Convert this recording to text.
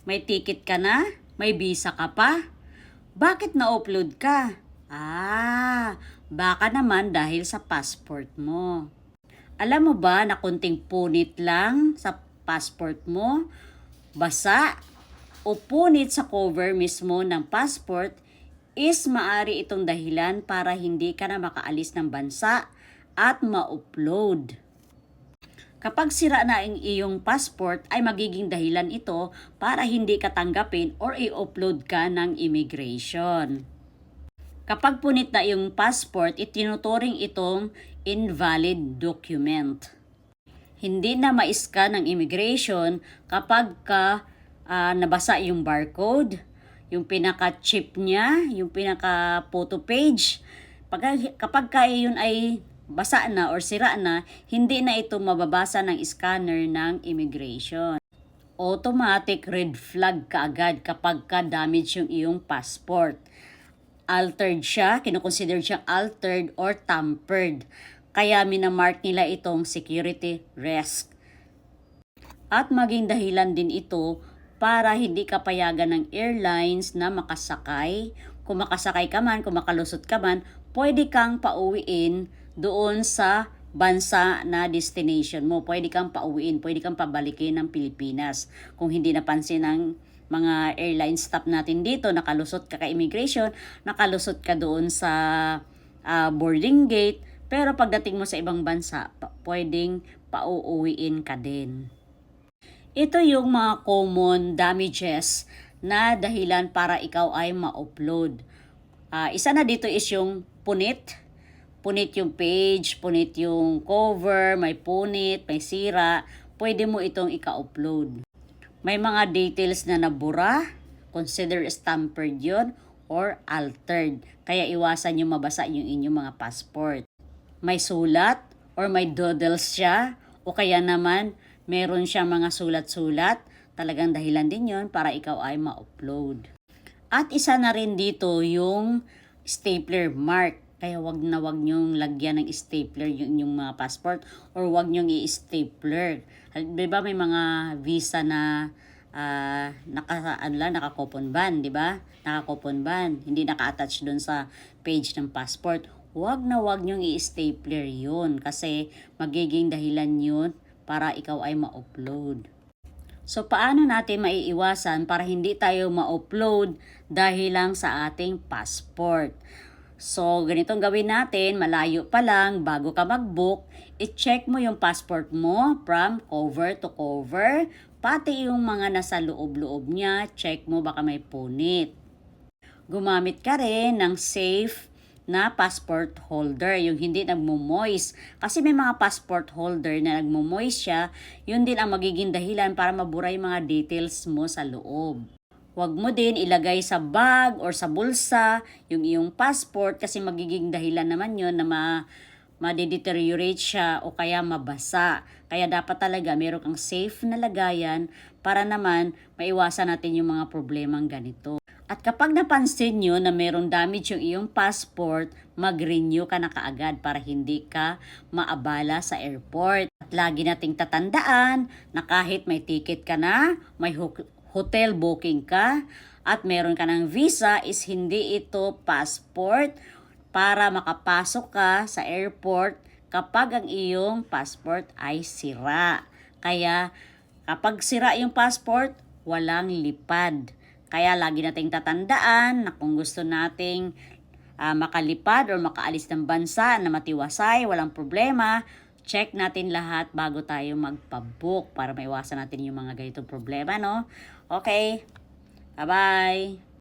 May ticket ka na? May visa ka pa? Bakit na-upload ka? Baka naman dahil sa passport mo. Alam mo ba na konting punit lang sa passport mo, basa o punit sa cover mismo ng passport is maari itong dahilan para hindi ka na makaalis ng bansa at ma-upload. Kapag sira na ang iyong passport ay magiging dahilan ito para hindi ka tanggapin or i-upload ka ng immigration. Kapag punit na iyong passport, itinuturing itong invalid document. Hindi na ma-scan ng immigration kapag nabasa yung barcode, yung pinaka-chip niya, yung pinaka-photo page. Kapag yun ay basa na or sira na, hindi na ito mababasa ng scanner ng immigration. Automatic red flag kaagad kapag damage yung iyong passport. Altered siya, kinukonsider siyang altered or tampered. Kaya minamark nila itong security risk. At maging dahilan din ito para hindi ka payagan ng airlines na makasakay. Kung makasakay ka man, kung makalusot ka man, pwede kang pauwiin doon sa bansa na destination mo. Pwede kang pauwiin, pwede kang pabalikin ng Pilipinas. Kung hindi napansin ng mga airline staff natin dito, nakalusot ka immigration, nakalusot ka doon sa boarding gate, pero pagdating mo sa ibang bansa, pwedeng pauuwiin ka din. Ito yung mga common damages na dahilan para ikaw ay ma-upload. Isa na dito is yung punit. Punit yung page, punit yung cover, may punit, may sira. Pwede mo itong ika-upload. May mga details na nabura, consider as tampered yun, or altered. Kaya iwasan yung mabasa yung inyong mga passport. May sulat, or may doodles siya, o kaya naman meron siyang mga sulat-sulat, talagang dahilan din yun para ikaw ay ma-upload. At isa na rin dito yung stapler mark. Kaya wag nyong lagyan ng stapler yung inyong mga passport or wag nyong i-stapler. Diba may mga visa na naka-coupon band, diba? Naka-coupon band, hindi naka-attach doon sa page ng passport. Wag nyong i-stapler yun kasi magiging dahilan yun para ikaw ay ma-upload. So, paano natin maiiwasan para hindi tayo ma-upload dahil lang sa ating passport? So, ganitong gawin natin, malayo pa lang, bago ka mag-book, i-check mo yung passport mo from cover to cover, pati yung mga nasa loob-loob niya, check mo baka may punit. Gumamit ka rin ng safe na passport holder, yung hindi nagmo-moist. Kasi may mga passport holder na nagmo-moist siya, yun din ang magiging dahilan para mabura yung mga details mo sa loob. Huwag mo din ilagay sa bag or sa bulsa yung iyong passport kasi magiging dahilan naman yun na ma-deteriorate siya o kaya mabasa. Kaya dapat talaga meron kang safe na lagayan para naman maiwasan natin yung mga problemang ganito. At kapag napansin nyo na merong damage yung iyong passport, mag-renew ka na kaagad para hindi ka maabala sa airport. At lagi nating tatandaan na kahit may ticket ka na, may hotel booking ka, at meron ka ng visa is hindi ito passport para makapasok ka sa airport kapag ang iyong passport ay sira. Kaya kapag sira yung passport, walang lipad. Kaya lagi nating tatandaan na kung gusto nating makalipad or makaalis ng bansa na matiwasay, walang problema, check natin lahat bago tayo magpabook para maiwasan natin yung mga ganitong problema, no? Okay, bye-bye!